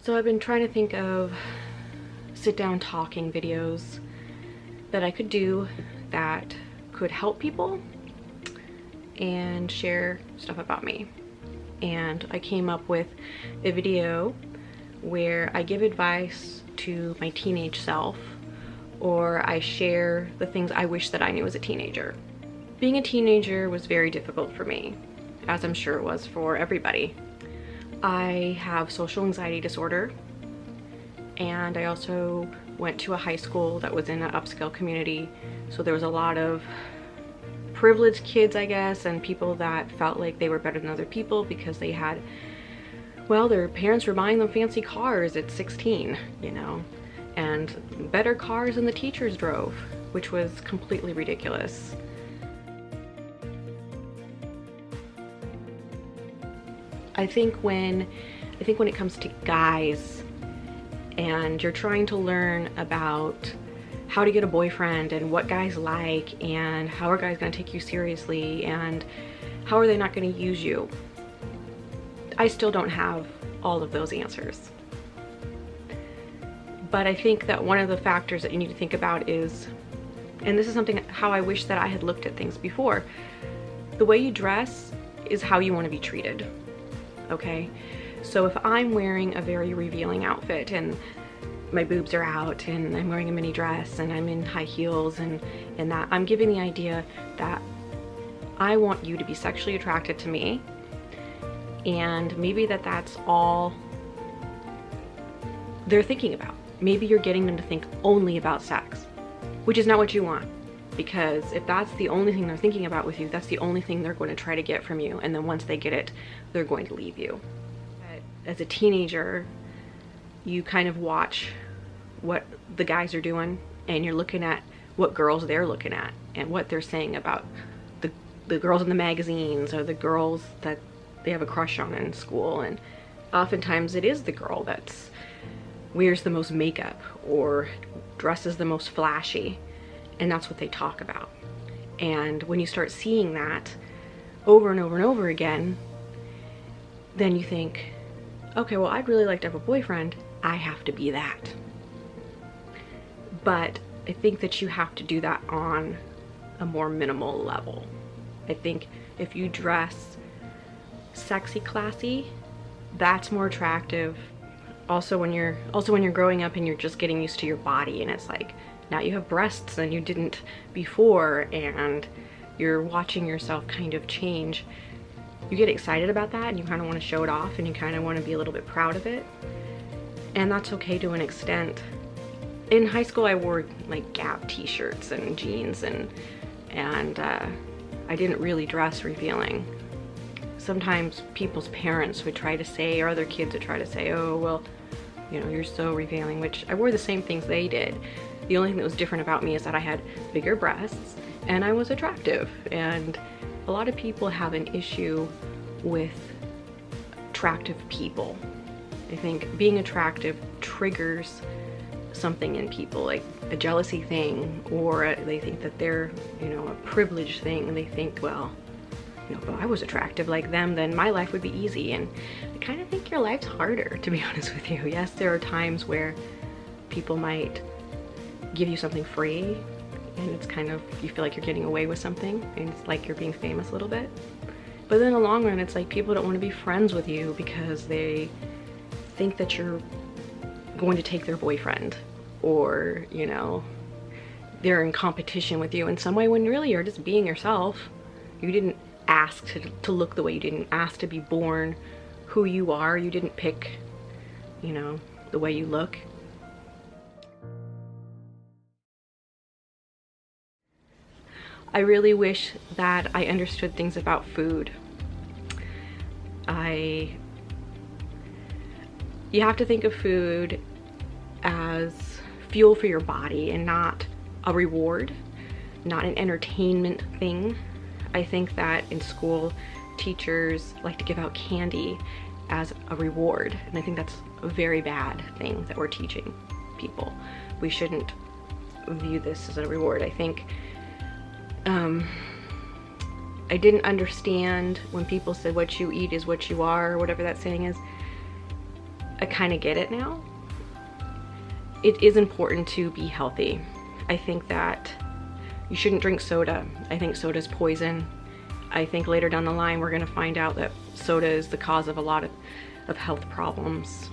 So I've been trying to think of sit down talking videos that I could do that could help people and share stuff about me. And I came up with a video where I give advice to my teenage self, or I share the things I wish that I knew as a teenager. Being a teenager was very difficult for me, as I'm sure it was for everybody. I have social anxiety disorder, and I also went to a high school that was in an upscale community, so there was a lot of privileged kids, I guess, and people that felt like they were better than other people because they had, well, their parents were buying them fancy cars at 16, you know, and better cars than the teachers drove, which was completely ridiculous. I think when it comes to guys and you're trying to learn about how to get a boyfriend and what guys like and how are guys going to take you seriously and how are they not going to use you, I still don't have all of those answers. But I think that one of the factors that you need to think about is, and this is something how I wish that I had looked at things before, the way you dress is how you want to be treated. Okay, so if I'm wearing a very revealing outfit and my boobs are out and I'm wearing a mini dress and I'm in high heels and that, I'm giving the idea that I want you to be sexually attracted to me, and maybe that's all they're thinking about. Maybe you're getting them to think only about sex, which is not what you want. Because if that's the only thing they're thinking about with you, that's the only thing they're going to try to get from you. And then once they get it, they're going to leave you. But as a teenager, you kind of watch what the guys are doing, and you're looking at what girls they're looking at and what they're saying about the girls in the magazines or the girls that they have a crush on in school. And oftentimes it is the girl that's wears the most makeup or dresses the most flashy. And that's what they talk about. And when you start seeing that over and over and over again, then you think, okay, well, I'd really like to have a boyfriend. I have to be that. But I think that you have to do that on a more minimal level. I think if you dress sexy, classy, that's more attractive. Also when you're growing up and you're just getting used to your body, and it's like, now you have breasts and you didn't before, and you're watching yourself kind of change. You get excited about that and you kind of want to show it off and you kind of want to be a little bit proud of it. And that's okay to an extent. In high school I wore like Gap t-shirts and jeans and I didn't really dress revealing. Sometimes people's parents would try to say, or other kids would try to say, oh, well, you know, you're so revealing, which I wore the same things they did. The only thing that was different about me is that I had bigger breasts and I was attractive. And a lot of people have an issue with attractive people. I think being attractive triggers something in people, like a jealousy thing, or they think that they're, you know, a privileged thing, and they think, well, you know, if I was attractive like them, then my life would be easy. And I kind of think your life's harder, to be honest with you. Yes, there are times where people might give you something free and it's kind of, you feel like you're getting away with something and it's like you're being famous a little bit. But then in the long run, it's like people don't want to be friends with you because they think that you're going to take their boyfriend, or, you know, they're in competition with you in some way, when really you're just being yourself. You didn't ask to look the way you didn't ask to be born who you are. You didn't pick, you know, the way you look. I really wish that I understood things about food. You have to think of food as fuel for your body and not a reward, not an entertainment thing. I think that in school, teachers like to give out candy as a reward, and I think that's a very bad thing that we're teaching people. We shouldn't view this as a reward. I think I didn't understand when people said what you eat is what you are, or whatever that saying is. I kind of get it now. It is important to be healthy. I think that you shouldn't drink soda. I think soda is poison. I think later down the line we're going to find out that soda is the cause of a lot of health problems.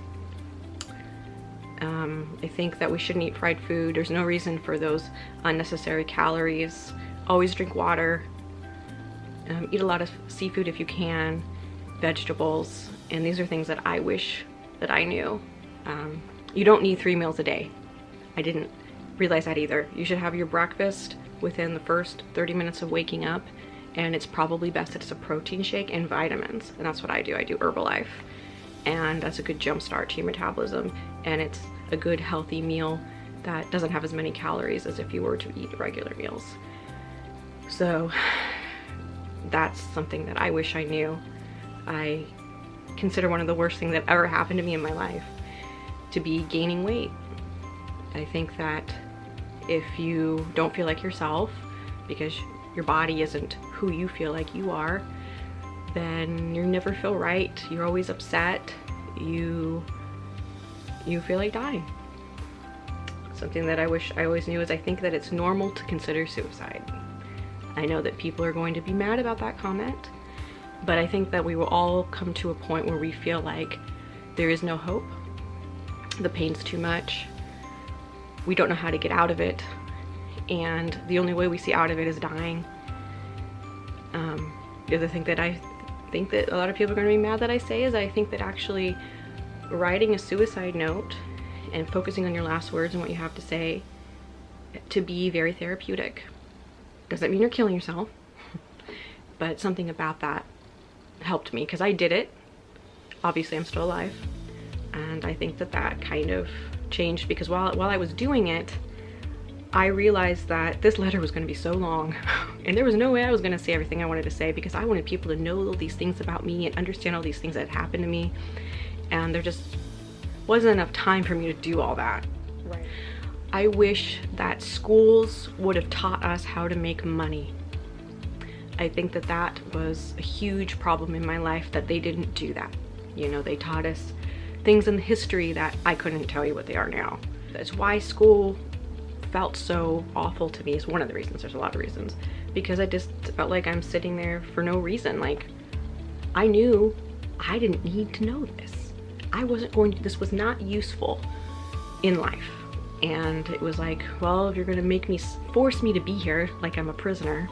I think that we shouldn't eat fried food. There's no reason for those unnecessary calories. Always drink water. Eat a lot of seafood if you can, vegetables, and these are things that I wish that I knew. You don't need 3 meals a day. I didn't realize that either. You should have your breakfast within the first 30 minutes of waking up, and it's probably best that it's a protein shake and vitamins, and that's what I do. I do Herbalife, and that's a good jump start to your metabolism, and it's a good healthy meal that doesn't have as many calories as if you were to eat regular meals. So that's something that I wish I knew. I consider one of the worst things that ever happened to me in my life to be gaining weight. I think that if you don't feel like yourself because your body isn't who you feel like you are, then you never feel right. You're always upset. You feel like dying. Something that I wish I always knew is I think that it's normal to consider suicide. I know that people are going to be mad about that comment, but I think that we will all come to a point where we feel like there is no hope. The pain's too much. We don't know how to get out of it, and the only way we see out of it is dying. The other thing that I think that a lot of people are going to be mad that I say is I think that actually writing a suicide note and focusing on your last words and what you have to say to be very therapeutic. Doesn't mean you're killing yourself, but something about that helped me because I did it. Obviously I'm still alive, and I think that that kind of changed because while I was doing it, I realized that this letter was going to be so long and there was no way I was going to say everything I wanted to say because I wanted people to know all these things about me and understand all these things that had happened to me, and there just wasn't enough time for me to do all that. Right. I wish that schools would have taught us how to make money. I think that that was a huge problem in my life, that they didn't do that. You know, they taught us things in the history that I couldn't tell you what they are now. That's why school felt so awful to me. Is one of the reasons. There's a lot of reasons, because I just felt like I'm sitting there for no reason. Like, I knew I didn't need to know this. I wasn't going to, this was not useful in life. And it was like, well, if you're gonna make me, force me to be here like I'm a prisoner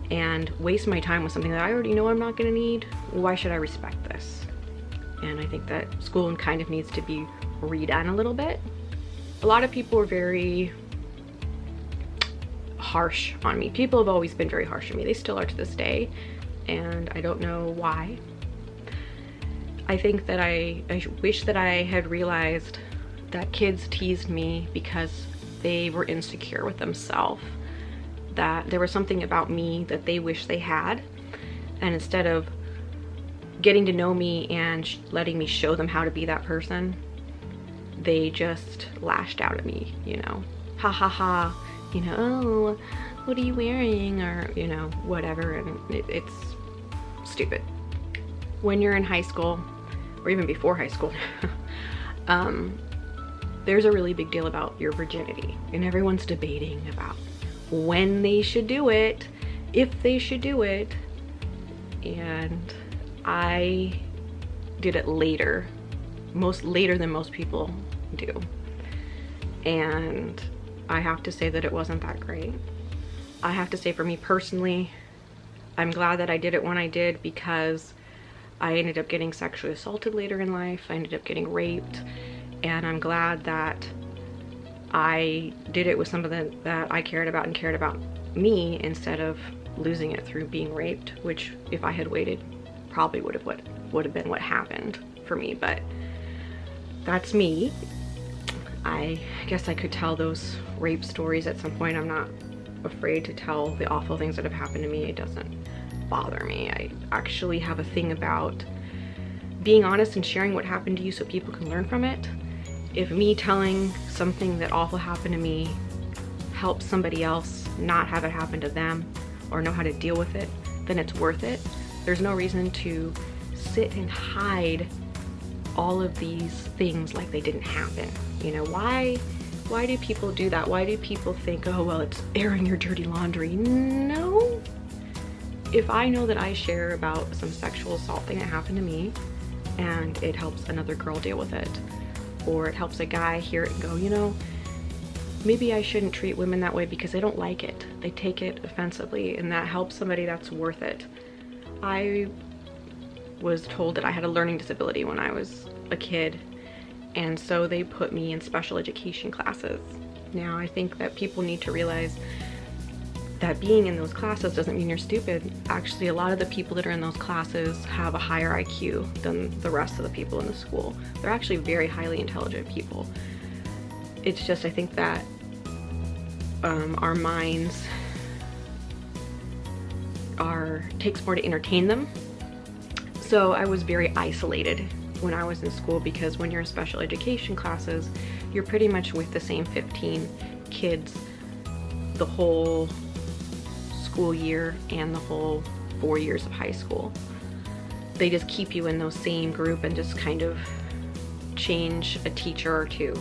and waste my time with something that I already know I'm not gonna need, why should I respect this? And I think that school kind of needs to be redone a little bit. A lot of people were very harsh on me. People have always been very harsh on me. They still are to this day, and I don't know why. I think that I wish that I had realized that kids teased me because they were insecure with themselves, that there was something about me that they wish they had, and instead of getting to know me and letting me show them how to be that person, they just lashed out at me, you know, ha ha ha, you know, oh, what are you wearing, or, you know, whatever, and it's stupid. When you're in high school, or even before high school, there's a really big deal about your virginity, and everyone's debating about when they should do it, if they should do it, and I did it later than most people do, and I have to say that it wasn't that great. I have to say, for me personally, I'm glad that I did it when I did, because I ended up getting sexually assaulted later in life. I ended up getting raped, and I'm glad that I did it with somebody that I cared about and cared about me, instead of losing it through being raped, which if I had waited probably would have been what happened for me. But that's me. I guess I could tell those rape stories at some point. I'm not afraid to tell the awful things that have happened to me. It doesn't bother me. I actually have a thing about being honest and sharing what happened to you so people can learn from it. If me telling something that awful happened to me helps somebody else not have it happen to them or know how to deal with it, then it's worth it. There's no reason to sit and hide all of these things like they didn't happen. You know, why do people do that? Why do people think, oh, well, it's airing your dirty laundry? No. If I know that I share about some sexual assault thing that happened to me and it helps another girl deal with it, or it helps a guy hear it and go, you know, maybe I shouldn't treat women that way because they don't like it. They take it offensively, and that helps somebody, that's worth it. I was told that I had a learning disability when I was a kid, and so they put me in special education classes. Now, I think that people need to realize that being in those classes doesn't mean you're stupid. Actually, a lot of the people that are in those classes have a higher IQ than the rest of the people in the school. They're actually very highly intelligent people. It's just, I think that our minds takes more to entertain them. So I was very isolated when I was in school, because when you're in special education classes, you're pretty much with the same 15 kids the whole school year and the whole 4 years of high school. They just keep you in those same group and just kind of change a teacher or two.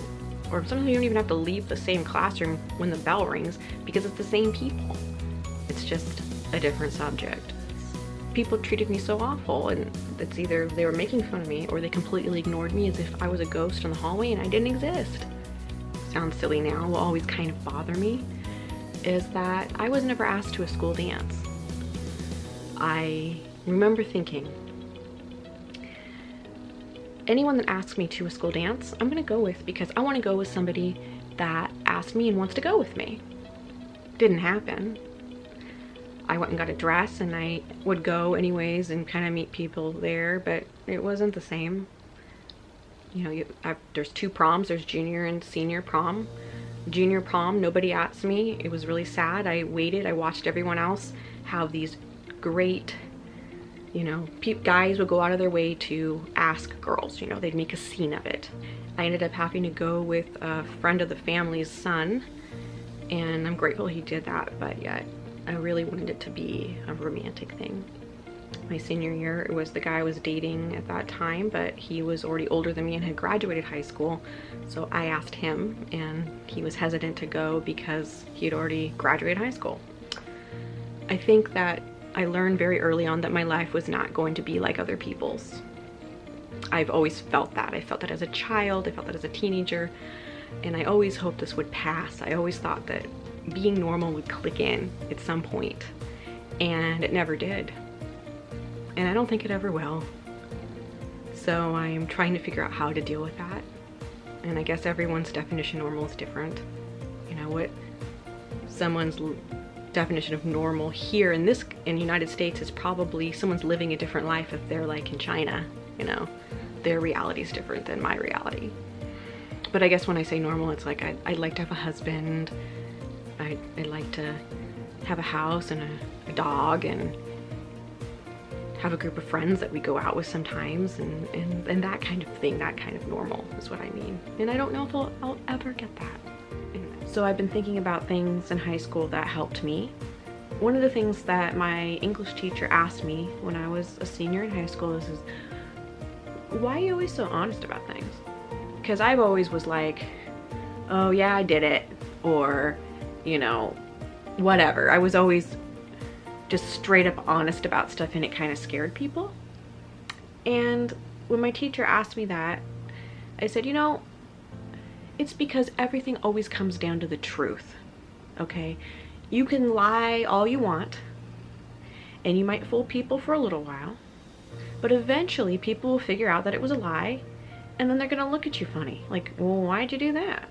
Or sometimes you don't even have to leave the same classroom when the bell rings because it's the same people. It's just a different subject. People treated me so awful, and it's either they were making fun of me or they completely ignored me as if I was a ghost in the hallway and I didn't exist. Sounds silly now, will always kind of bother me, is that I was never asked to a school dance. I remember thinking, anyone that asks me to a school dance, I'm gonna go with, because I wanna go with somebody that asked me and wants to go with me. Didn't happen. I went and got a dress and I would go anyways and kind of meet people there, but it wasn't the same. You know, there's two proms, there's junior and senior prom. Junior prom, nobody asked me. It was really sad. I waited, I watched everyone else have these great, you know, guys would go out of their way to ask girls, you know, they'd make a scene of it. I ended up having to go with a friend of the family's son, and I'm grateful he did that, but yet I really wanted it to be a romantic thing. My senior year, it was the guy I was dating at that time, but he was already older than me and had graduated high school. So I asked him, and he was hesitant to go because he had already graduated high school. I think that I learned very early on that my life was not going to be like other people's. I've always felt that. I felt that as a child, I felt that as a teenager, and I always hoped this would pass. I always thought that being normal would click in at some point, and it never did. And I don't think it ever will. So I'm trying to figure out how to deal with that. And I guess everyone's definition of normal is different. You know, what someone's definition of normal here in the United States is probably someone's living a different life if they're like in China, you know. Their reality is different than my reality. But I guess when I say normal, it's like I'd like to have a husband, I'd like to have a house and a dog, and have a group of friends that we go out with sometimes, and that kind of thing, that kind of normal is what I mean. And I don't know if I'll ever get that. So I've been thinking about things in high school that helped me. One of the things that my English teacher asked me when I was a senior in high school is why are you always so honest about things? Because I've always was like, oh yeah, I did it, or, you know, whatever. I was always just straight up honest about stuff, and it kind of scared people. And when my teacher asked me that, I said, you know, it's because everything always comes down to the truth, okay? You can lie all you want, and you might fool people for a little while, but eventually people will figure out that it was a lie, and then they're gonna look at you funny, like, well, why'd you do that?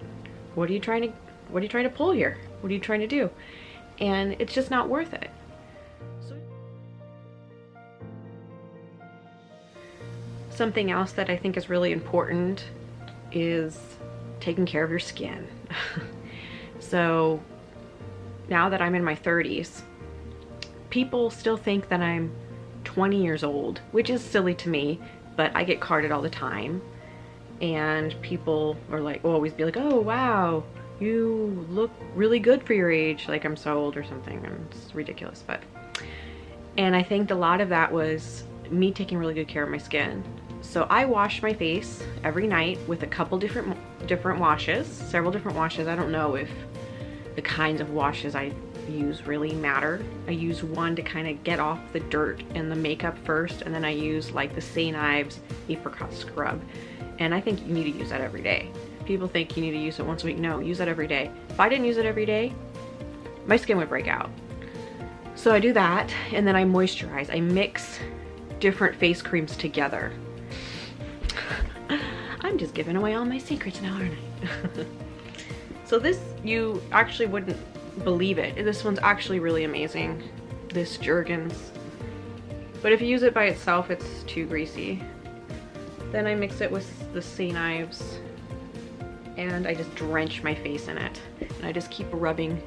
What are you trying to pull here? What are you trying to do? And it's just not worth it. Something else that I think is really important is taking care of your skin. So now that I'm in my 30s, people still think that I'm 20 years old, which is silly to me, but I get carded all the time. And people are like, will always be like, oh wow, you look really good for your age, like I'm so old or something, and it's ridiculous. And I think a lot of that was me taking really good care of my skin. So I wash my face every night with a couple different washes, several different washes. I don't know if the kinds of washes I use really matter. I use one to kind of get off the dirt and the makeup first, and then I use like the St. Ives apricot scrub, and I think you need to use that every day. People think you need to use it once a week. No, use that every day. If I didn't use it every day, my skin would break out. So I do that, and then I moisturize. I mix different face creams together. I'm just giving away all my secrets now, aren't I? So this, you actually wouldn't believe it. This one's actually really amazing, this Jergens. But if you use it by itself, it's too greasy. Then I mix it with the St. Ives, and I just drench my face in it. And I just keep rubbing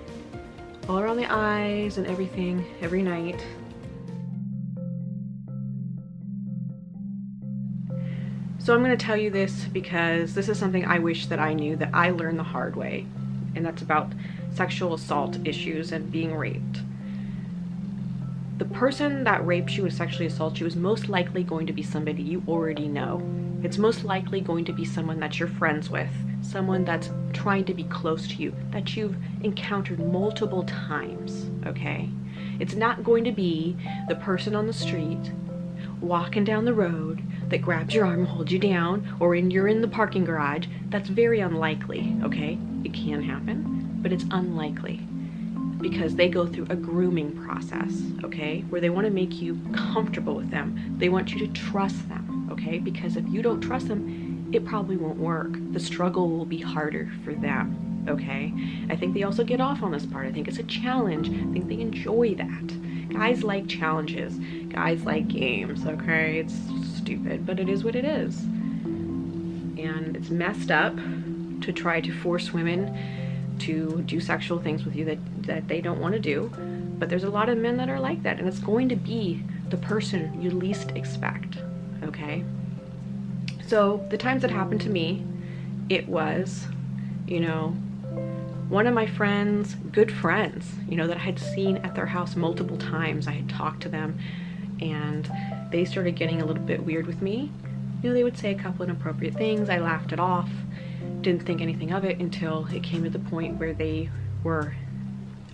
all around the eyes and everything every night. So I'm going to tell you this because this is something I wish that I knew, that I learned the hard way, and that's about sexual assault issues and being raped. The person that rapes you and sexually assaults you is most likely going to be somebody you already know. It's most likely going to be someone that you're friends with, someone that's trying to be close to you, that you've encountered multiple times, okay? It's not going to be the person on the street walking down the road that grabs your arm and holds you down, or you're in the parking garage. That's very unlikely, okay? It can happen, but it's unlikely because they go through a grooming process, okay? Where they want to make you comfortable with them. They want you to trust them, okay? Because if you don't trust them, it probably won't work. The struggle will be harder for them, okay? I think they also get off on this part. I think it's a challenge. I think they enjoy that. Guys like challenges. Guys like games, okay? It's stupid, but it is what it is. And it's messed up to try to force women to do sexual things with you that they don't want to do. But there's a lot of men that are like that, and it's going to be the person you least expect, okay? So the times that happened to me, it was, you know, one of my friends, good friends, you know, that I had seen at their house multiple times. I had talked to them, and they started getting a little bit weird with me. You know, they would say a couple inappropriate things. I laughed it off, didn't think anything of it until it came to the point where they were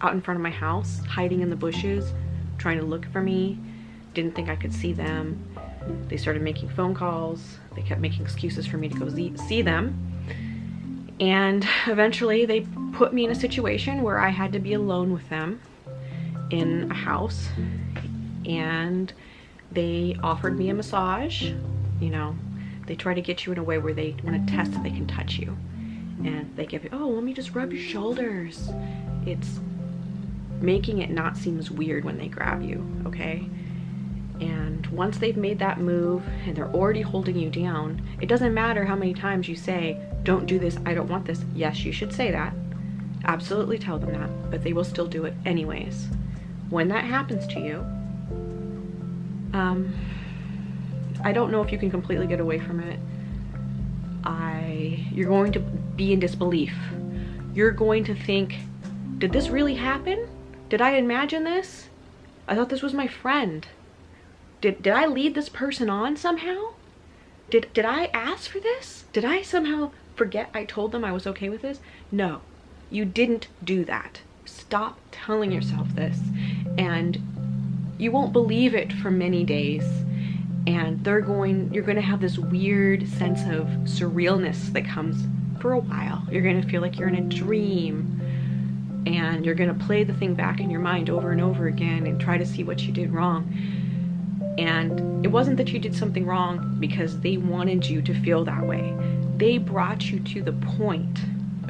out in front of my house, hiding in the bushes, trying to look for me. Didn't think I could see them. They started making phone calls. They kept making excuses for me to go see them. And eventually they put me in a situation where I had to be alone with them in a house, and they offered me a massage. You know, they try to get you in a way where they want to test that they can touch you, and they give you, oh, let me just rub your shoulders. It's making it not seem as weird when they grab you, okay? And once they've made that move and they're already holding you down, it doesn't matter how many times you say, don't do this, I don't want this. Yes, you should say that. Absolutely tell them that, but they will still do it anyways. When that happens to you, I don't know if you can completely get away from it. You're going to be in disbelief. You're going to think, did this really happen? Did I imagine this? I thought this was my friend. Did I lead this person on somehow? Did I ask for this? Did I somehow forget I told them I was okay with this? No, you didn't do that. Stop telling yourself this, and you won't believe it for many days. And you're going to have this weird sense of surrealness that comes for a while. You're going to feel like you're in a dream, and you're going to play the thing back in your mind over and over again and try to see what you did wrong. And it wasn't that you did something wrong because they wanted you to feel that way. They brought you to the point,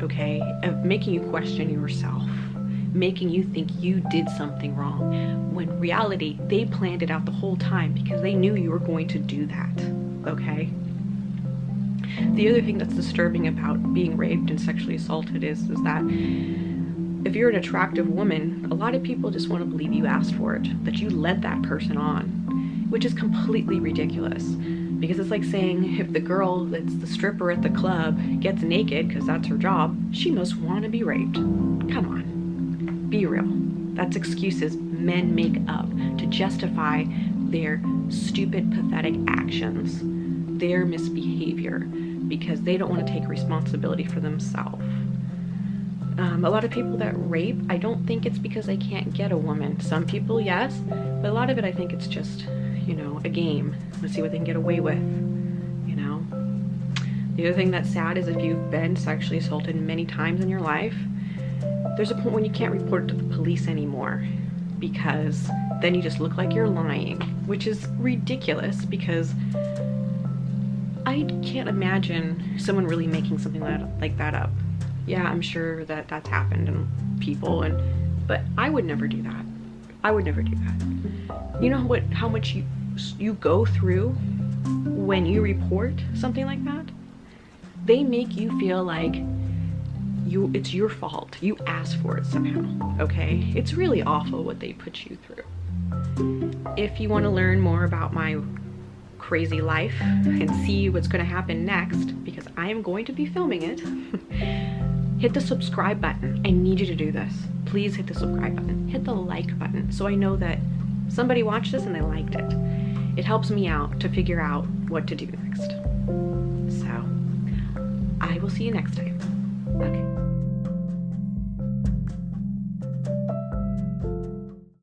okay, of making you question yourself, making you think you did something wrong, when in reality, they planned it out the whole time because they knew you were going to do that, okay? The other thing that's disturbing about being raped and sexually assaulted is that if you're an attractive woman, a lot of people just want to believe you asked for it, that you led that person on, which is completely ridiculous. Because it's like saying if the girl that's the stripper at the club gets naked because that's her job, she must want to be raped. Come on, be real. That's excuses men make up to justify their stupid, pathetic actions, their misbehavior because they don't want to take responsibility for themselves. A lot of people that rape, I don't think it's because they can't get a woman. Some people, yes, but a lot of it, I think it's just, you know, a game. Let's see what they can get away with, you know? The other thing that's sad is if you've been sexually assaulted many times in your life, there's a point when you can't report it to the police anymore because then you just look like you're lying, which is ridiculous because I can't imagine someone really making something like that up. Yeah, I'm sure that that's happened and people, but I would never do that. I would never do that. You know how much you go through when you report something like that? They make you feel like it's your fault. You asked for it somehow, okay? It's really awful what they put you through. If you want to learn more about my crazy life and see what's going to happen next, because I am going to be filming it, hit the subscribe button. I need you to do this. Please hit the subscribe button. Hit the like button so I know that somebody watched this and they liked it. It helps me out to figure out what to do next. So, I will see you next time. Okay.